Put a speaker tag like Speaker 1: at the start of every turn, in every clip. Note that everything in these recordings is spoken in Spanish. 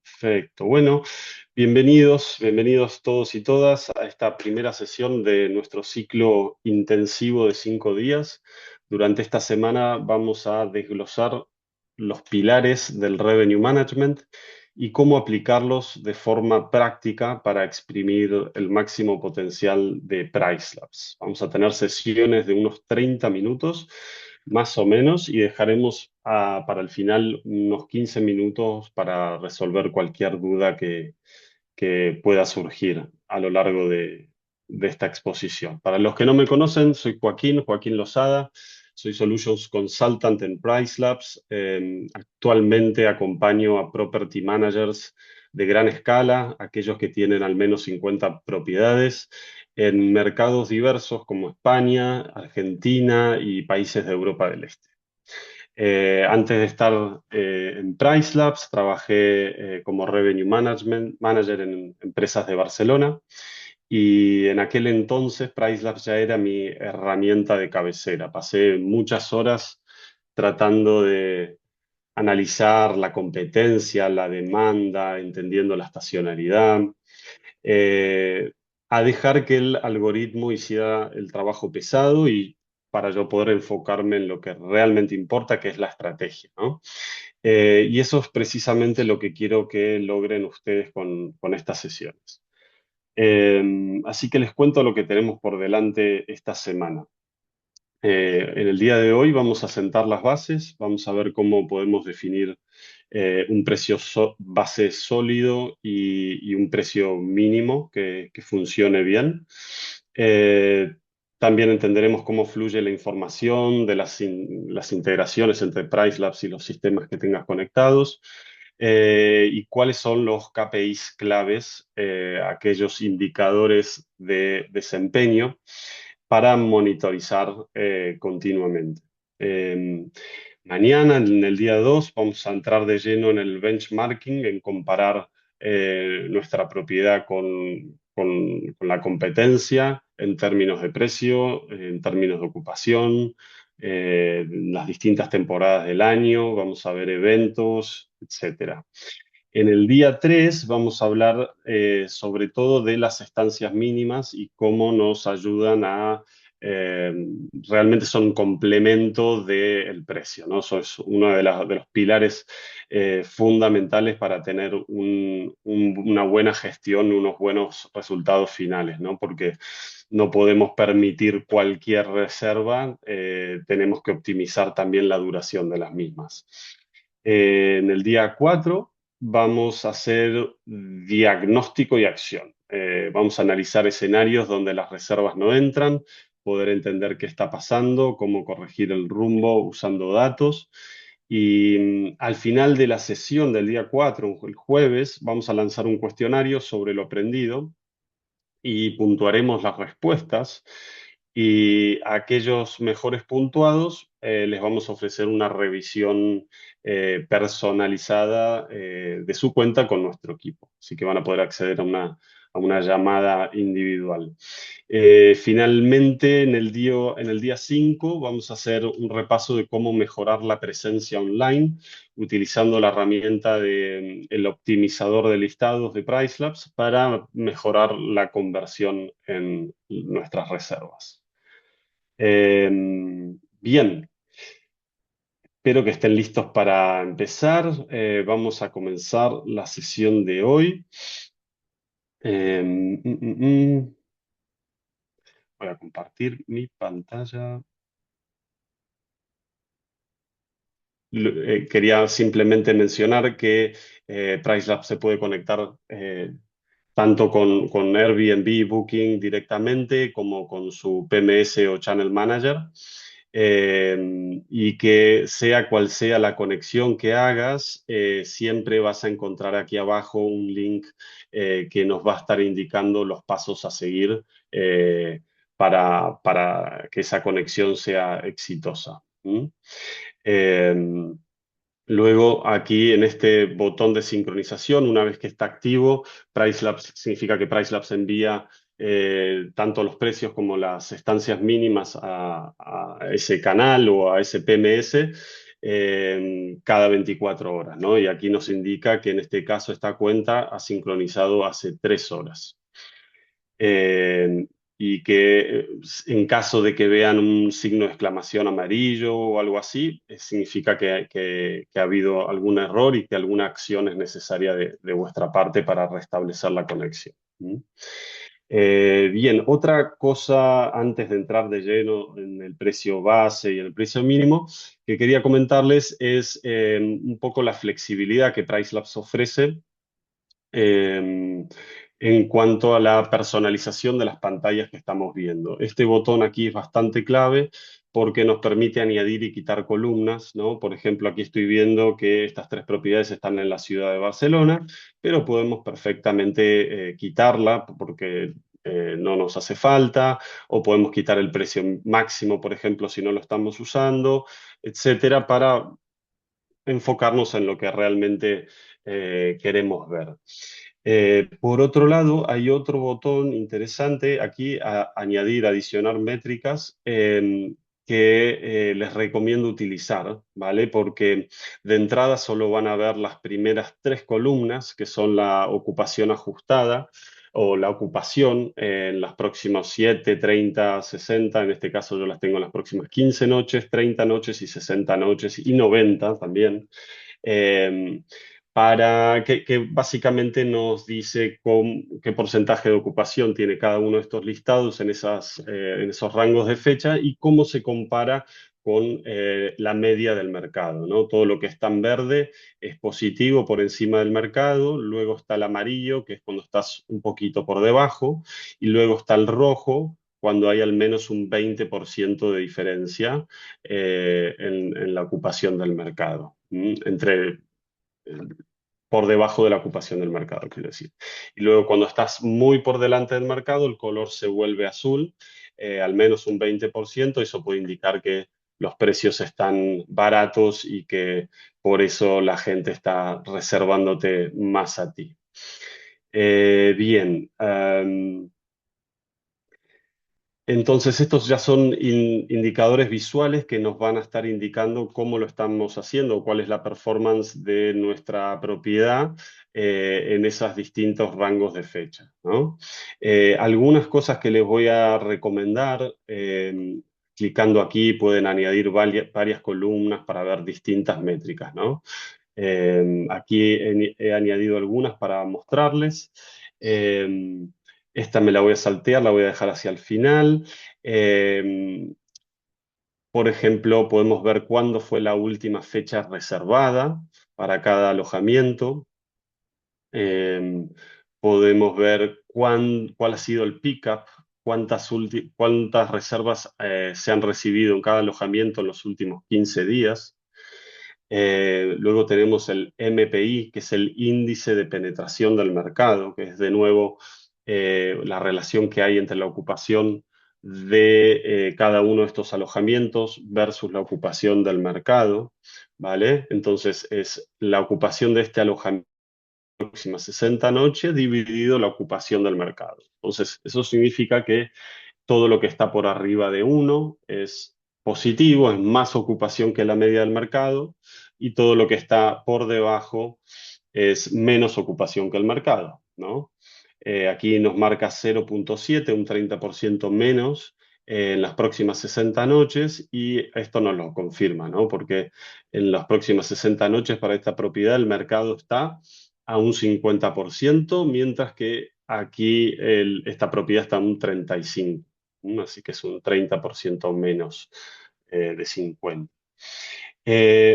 Speaker 1: Perfecto. Bueno, bienvenidos todos y todas a esta primera sesión de nuestro ciclo intensivo de 5 días. Durante esta semana vamos a desglosar los pilares del Revenue Management y cómo aplicarlos de forma práctica para exprimir el máximo potencial de Price Labs. Vamos a tener sesiones de unos 30 minutos más o menos, y dejaremos para el final unos 15 minutos para resolver cualquier duda que pueda surgir a lo largo de esta exposición. Para los que no me conocen, soy Joaquín Lozada, soy Solutions Consultant en Price Labs. Actualmente acompaño a property managers de gran escala, aquellos que tienen al menos 50 propiedades, en mercados diversos como España, Argentina y países de Europa del Este. Antes de estar en Price Labs, trabajé como Revenue Manager en empresas de Barcelona, y en aquel entonces Price Labs ya era mi herramienta de cabecera. Pasé muchas horas tratando de analizar la competencia, la demanda, entendiendo la estacionalidad, eh, a dejar que el algoritmo hiciera el trabajo pesado y para yo poder enfocarme en lo que realmente importa, que es la estrategia, ¿no? Y eso es precisamente lo que quiero que logren ustedes con estas sesiones. Así que les cuento lo que tenemos por delante esta semana. En el día de hoy vamos a sentar las bases, vamos a ver cómo podemos definir un precio base sólido y un precio mínimo que funcione bien. Eh, También entenderemos cómo fluye la información de las integraciones entre Price Labs y los sistemas que tengas conectados, y cuáles son los KPIs claves, aquellos indicadores de desempeño para monitorizar continuamente. Eh, Mañana, en el día 2, vamos a entrar de lleno en el benchmarking, en comparar nuestra propiedad con la competencia en términos de precio, en términos de ocupación, las distintas temporadas del año, vamos a ver eventos, etcétera. En el día 3 vamos a hablar sobre todo de las estancias mínimas y cómo nos ayudan eh, realmente son un complemento del precio, ¿no? Eso es uno de los pilares fundamentales para tener una buena gestión, unos buenos resultados finales, ¿no? Porque no podemos permitir cualquier reserva, tenemos que optimizar también la duración de las mismas. En el día 4 vamos a hacer diagnóstico y acción. Vamos a analizar escenarios donde las reservas no entran, poder entender qué está pasando, cómo corregir el rumbo usando datos. Y al final de la sesión del día 4, el jueves, vamos a lanzar un cuestionario sobre lo aprendido y puntuaremos las respuestas. Y a aquellos mejores puntuados les vamos a ofrecer una revisión personalizada de su cuenta con nuestro equipo. Así que van a poder acceder a una llamada individual. Finalmente, en el día 5 vamos a hacer un repaso de cómo mejorar la presencia online utilizando la herramienta el optimizador de listados de Pricelabs para mejorar la conversión en nuestras reservas. Eh, Bien, espero que estén listos para empezar. Vamos a comenzar la sesión de hoy. Eh, mm, mm, mm. Voy a compartir mi pantalla. Quería simplemente mencionar que Pricelab se puede conectar tanto con Airbnb Booking directamente como con su PMS o Channel Manager. Y que sea cual sea la conexión que hagas, siempre vas a encontrar aquí abajo un link que nos va a estar indicando los pasos a seguir para que esa conexión sea exitosa. ¿Mm? Eh, Luego, aquí en este botón de sincronización, una vez que está activo, Pricelabs significa que Pricelabs envía tanto los precios como las estancias mínimas a ese canal o a ese PMS. cada 24 horas, ¿no? Y aquí nos indica que en este caso esta cuenta ha sincronizado hace 3 horas. Eh, y que en caso de que vean un signo de exclamación amarillo o algo así, significa que ha habido algún error y que alguna acción es necesaria de vuestra parte para restablecer la conexión. ¿Mm? Bien, otra cosa antes de entrar de lleno en el precio base y en el precio mínimo que quería comentarles es un poco la flexibilidad que PriceLabs ofrece eh, en cuanto a la personalización de las pantallas que estamos viendo. Este botón aquí es bastante clave porque nos permite añadir y quitar columnas, ¿no? Por ejemplo, aquí estoy viendo que estas tres propiedades están en la ciudad de Barcelona, pero podemos perfectamente quitarla porque no nos hace falta, o podemos quitar el precio máximo, por ejemplo, si no lo estamos usando, etcétera, para enfocarnos en lo que realmente queremos ver. Por otro lado, hay otro botón interesante aquí, añadir, adicionar métricas, que les recomiendo utilizar, ¿vale? Porque de entrada solo van a ver las primeras tres columnas, que son la ocupación ajustada o la ocupación en las próximas 7, 30, 60. En este caso yo las tengo en las próximas 15 noches, 30 noches y 60 noches y 90 también. eh, para que básicamente nos dice qué porcentaje de ocupación tiene cada uno de estos listados en esos rangos de fecha y cómo se compara con la media del mercado, ¿no? Todo lo que está en verde es positivo por encima del mercado, luego está el amarillo, que es cuando estás un poquito por debajo, y luego está el rojo, cuando hay al menos un 20% de diferencia en la ocupación del mercado, entre por debajo de la ocupación del mercado, quiero decir. Y luego cuando estás muy por delante del mercado, el color se vuelve azul, al menos un 20%. Eso puede indicar que los precios están baratos y que por eso la gente está reservándote más a ti. Bien. Entonces, estos ya son indicadores visuales que nos van a estar indicando cómo lo estamos haciendo, cuál es la performance de nuestra propiedad en esos distintos rangos de fecha, ¿no? Algunas cosas que les voy a recomendar, clicando aquí pueden añadir varias columnas para ver distintas métricas, ¿no? Aquí he añadido algunas para mostrarles. Esta me la voy a saltear, la voy a dejar hacia el final. Eh, por ejemplo, podemos ver cuándo fue la última fecha reservada para cada alojamiento. Eh, podemos ver cuál ha sido el pick-up, cuántas reservas se han recibido en cada alojamiento en los últimos 15 días. Luego tenemos el MPI, que es el índice de penetración del mercado, que es de nuevo la relación que hay entre la ocupación de cada uno de estos alojamientos versus la ocupación del mercado, ¿vale? Entonces es la ocupación de este alojamiento próximas 60 noches dividido la ocupación del mercado. Entonces, eso significa que todo lo que está por arriba de uno es positivo, es más ocupación que la media del mercado, y todo lo que está por debajo es menos ocupación que el mercado, ¿no? Aquí nos marca 0,7, un 30% menos en las próximas 60 noches, y esto nos lo confirma, ¿no? Porque en las próximas 60 noches para esta propiedad el mercado está a un 50%, mientras que aquí esta propiedad está a un 35%. Así que es un 30% menos de 50.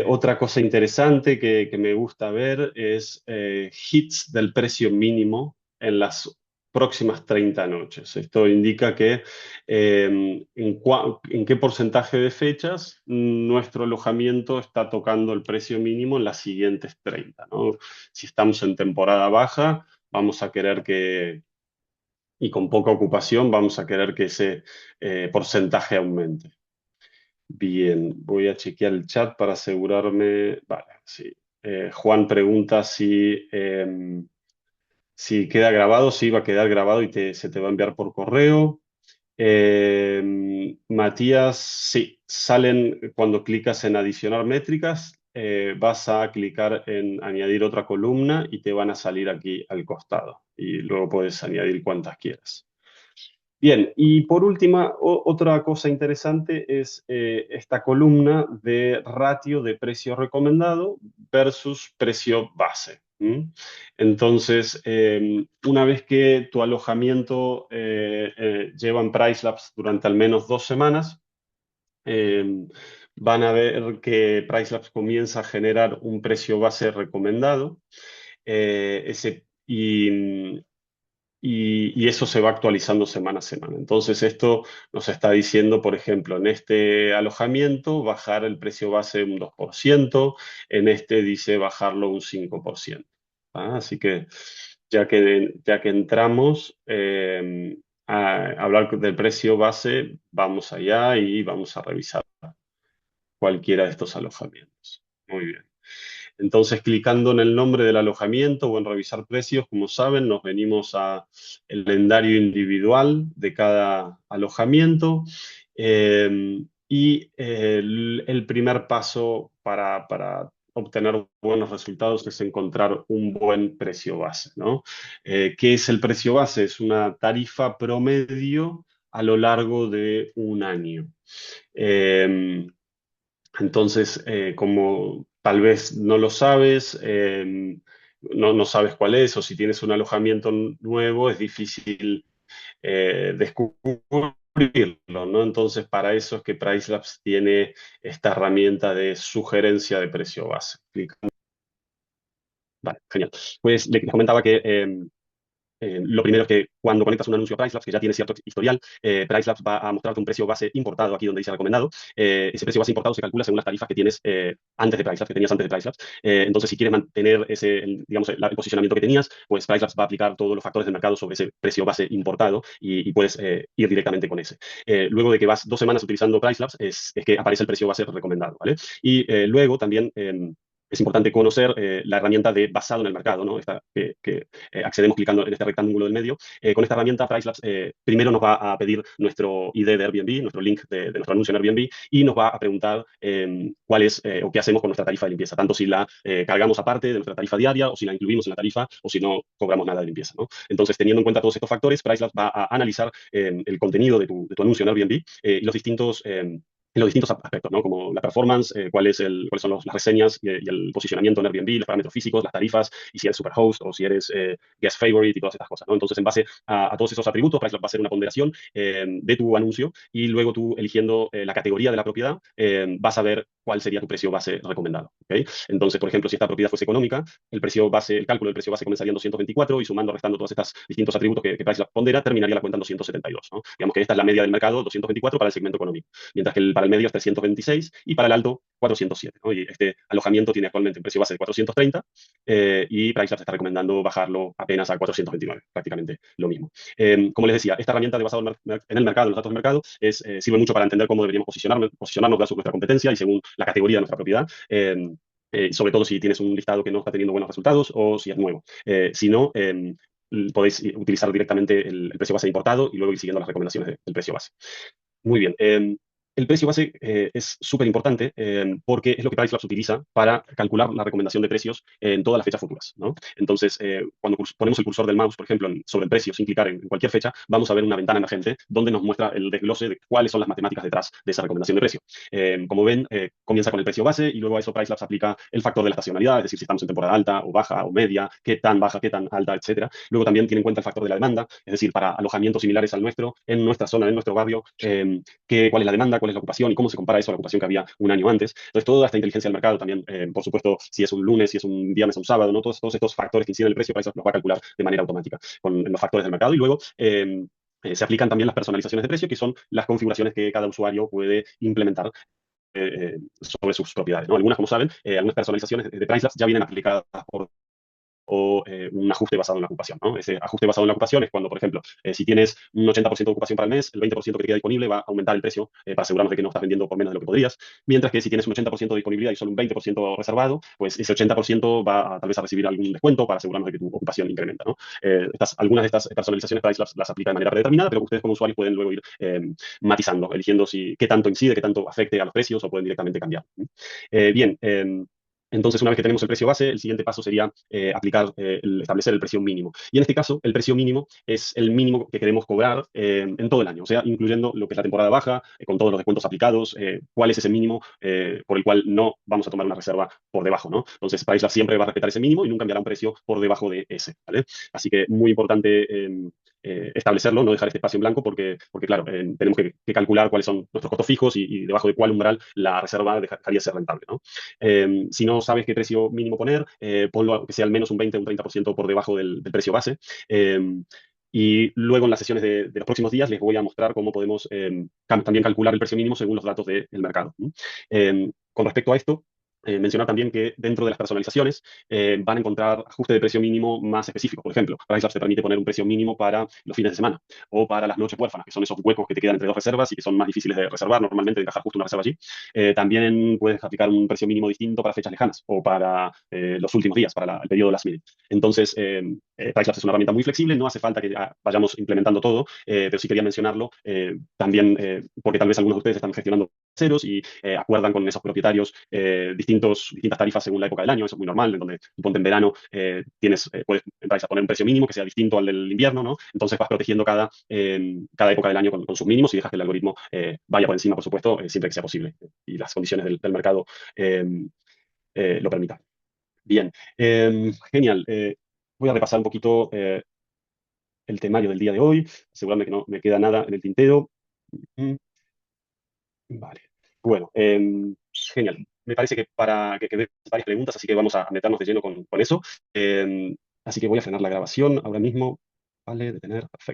Speaker 1: Otra cosa interesante que me gusta ver es hits del precio mínimo en las próximas 30 noches. Esto indica que en qué porcentaje de fechas nuestro alojamiento está tocando el precio mínimo en las siguientes 30, ¿no? Si estamos en temporada baja, vamos a querer y con poca ocupación, vamos a querer que ese porcentaje aumente. Bien, voy a chequear el chat para asegurarme. Vale, sí. Juan pregunta si queda grabado, si va a quedar grabado y se te va a enviar por correo. Matías, sí, salen cuando clicas en adicionar métricas, vas a clicar en añadir otra columna y te van a salir aquí al costado. Y luego puedes añadir cuantas quieras. Bien, y por última, otra cosa interesante es esta columna de ratio de precio recomendado versus precio base. ¿M? Entonces, una vez que tu alojamiento lleva en Pricelabs durante al menos 2 semanas, eh, van a ver que Pricelabs comienza a generar un precio base recomendado. Y eso se va actualizando semana a semana. Entonces, esto nos está diciendo, por ejemplo, en este alojamiento bajar el precio base un 2%, en este dice bajarlo un 5%. ¿Ah? Así que ya que entramos a hablar del precio base, vamos allá y vamos a revisar cualquiera de estos alojamientos. Muy bien. Entonces, clicando en el nombre del alojamiento o en revisar precios, como saben, nos venimos a el calendario individual de cada alojamiento. Y el primer paso para obtener buenos resultados es encontrar un buen precio base, ¿no? ¿Qué es el precio base? Es una tarifa promedio a lo largo de un año. Eh, entonces, como tal vez no lo sabes, no sabes cuál es, o si tienes un alojamiento nuevo, es difícil descubrirlo, ¿no? Entonces, para eso es que Pricelabs tiene esta herramienta de sugerencia de precio base. Vale, genial. Pues les comentaba que lo primero es que cuando conectas un anuncio a Pricelabs, que ya tiene cierto historial, Pricelabs va a mostrarte un precio base importado, aquí donde dice recomendado. Ese precio base importado se calcula según las tarifas que tienes antes de Pricelabs, que tenías antes de Pricelabs. Entonces, si quieres mantener digamos, el posicionamiento que tenías, pues Pricelabs va a aplicar todos los factores del mercado sobre ese precio base importado y puedes ir directamente con ese. Luego de que vas 2 semanas utilizando Pricelabs, es que aparece el precio base recomendado, ¿vale? Y luego también es importante conocer la herramienta de basado en el mercado, ¿no? Que accedemos clicando en este rectángulo del medio. Con esta herramienta, Pricelabs primero nos va a pedir nuestro ID de Airbnb, nuestro link de nuestro anuncio en Airbnb, y nos va a preguntar cuál es o qué hacemos con nuestra tarifa de limpieza, tanto si la cargamos aparte de nuestra tarifa diaria, o si la incluimos en la tarifa, o si no cobramos nada de limpieza, ¿no? Entonces, teniendo en cuenta todos estos factores, Pricelabs va a analizar el contenido de tu anuncio en Airbnb y los distintos en los distintos aspectos, ¿no? Como la performance, cuáles son las reseñas y el posicionamiento en Airbnb, los parámetros físicos, las tarifas, y si eres superhost o si eres guest favorite y todas estas cosas, ¿no? Entonces, en base a todos esos atributos, Pricelab va a hacer una ponderación de tu anuncio y luego tú, eligiendo la categoría de la propiedad, vas a ver cuál sería tu precio base recomendado, ¿ok? Entonces, por ejemplo, si esta propiedad fuese económica, el cálculo del precio base comenzaría en 224 y sumando, restando todos estos distintos atributos que Pricelab pondera, terminaría la cuenta en 272, ¿no? Digamos que esta es la media del mercado, 224 para el segmento económico, mientras que para el medio es 326 y para el alto 407, ¿no? Y este alojamiento tiene actualmente un precio base de 430 y Pricelab está recomendando bajarlo apenas a 429, prácticamente lo mismo. Como les decía, esta herramienta de basado en el mercado, en los datos del mercado, sirve mucho para entender cómo deberíamos posicionarnos versus nuestra competencia y según la categoría de nuestra propiedad. Sobre todo si tienes un listado que no está teniendo buenos resultados o si es nuevo. Si no, podéis utilizar directamente el precio base importado y luego ir siguiendo las recomendaciones del precio base. Muy bien. El precio base es súper importante porque es lo que Pricelabs utiliza para calcular la recomendación de precios en todas las fechas futuras, ¿no? Entonces, cuando ponemos el cursor del mouse, por ejemplo, sobre el precio, sin clicar en cualquier fecha, vamos a ver una ventana emergente donde nos muestra el desglose de cuáles son las matemáticas detrás de esa recomendación de precio. Como ven, comienza con el precio base y luego a eso Pricelabs aplica el factor de la estacionalidad, es decir, si estamos en temporada alta o baja o media, qué tan baja, qué tan alta, etcétera. Luego también tiene en cuenta el factor de la demanda, es decir, para alojamientos similares al nuestro, en nuestra zona, en nuestro barrio, cuál es la demanda, cuál es la ocupación y cómo se compara eso a la ocupación que había un año antes. Entonces, toda esta inteligencia del mercado también, por supuesto, si es un lunes, si es un viernes o un sábado, ¿no? Todos estos factores que inciden en el precio, Pricelabs los va a calcular de manera automática con los factores del mercado y luego se aplican también las personalizaciones de precio, que son las configuraciones que cada usuario puede implementar sobre sus propiedades, ¿no? Algunas, como saben, algunas personalizaciones de Pricelabs ya vienen aplicadas por o un ajuste basado en la ocupación, ¿no? Ese ajuste basado en la ocupación es cuando, por ejemplo, si tienes un 80% de ocupación para el mes, el 20% que te queda disponible va a aumentar el precio para asegurarnos de que no estás vendiendo por menos de lo que podrías, mientras que si tienes un 80% de disponibilidad y solo un 20% reservado, pues ese 80% va a, tal vez a recibir algún descuento para asegurarnos de que tu ocupación incrementa, ¿no? Algunas de estas personalizaciones Price las aplica de manera predeterminada, pero ustedes como usuarios pueden luego ir matizando, eligiendo qué tanto incide, qué tanto afecte a los precios o pueden directamente cambiar. Bien, entonces, una vez que tenemos el precio base, el siguiente paso sería establecer el precio mínimo. Y en este caso, el precio mínimo es el mínimo que queremos cobrar en todo el año, o sea, incluyendo lo que es la temporada baja, con todos los descuentos aplicados, cuál es ese mínimo por el cual no vamos a tomar una reserva por debajo, ¿no? Entonces, PriceLab siempre va a respetar ese mínimo y nunca cambiará un precio por debajo de ese, ¿vale? Así que muy importante establecerlo, no dejar este espacio en blanco porque claro, tenemos que calcular cuáles son nuestros costos fijos y debajo de cuál umbral la reserva dejaría de ser rentable, ¿no? Si no sabes qué precio mínimo poner, ponlo que sea al menos un 20 o un 30% por debajo del precio base. Y luego en las sesiones de los próximos días les voy a mostrar cómo podemos también calcular el precio mínimo según los datos del mercado. Con respecto a esto, mencionar también que dentro de las personalizaciones van a encontrar ajuste de precio mínimo más específico. Por ejemplo, PriceLabs te permite poner un precio mínimo para los fines de semana o para las noches huérfanas, que son esos huecos que te quedan entre dos reservas y que son más difíciles de reservar normalmente, de encajar justo una reserva allí. También puedes aplicar un precio mínimo distinto para fechas lejanas o para los últimos días, para el periodo last minute. Entonces, PriceLabs es una herramienta muy flexible, no hace falta que vayamos implementando todo, pero sí quería mencionarlo también porque tal vez algunos de ustedes están gestionando ceros y acuerdan con esos propietarios distintas tarifas según la época del año, eso es muy normal, en donde tú ponte en verano puedes entrar a poner un precio mínimo que sea distinto al del invierno, ¿no? Entonces vas protegiendo cada época del año con sus mínimos y dejas que el algoritmo vaya por encima, por supuesto, siempre que sea posible y las condiciones del mercado eh, lo permitan. Bien, genial. Voy a repasar un poquito el temario del día de hoy, asegurarme que no me queda nada en el tintero. Mm, Vale. Bueno, genial. Me parece que para que veas varias preguntas, así que vamos a meternos de lleno con eso. Así que voy a frenar la grabación ahora mismo. Vale, detener, perfecto.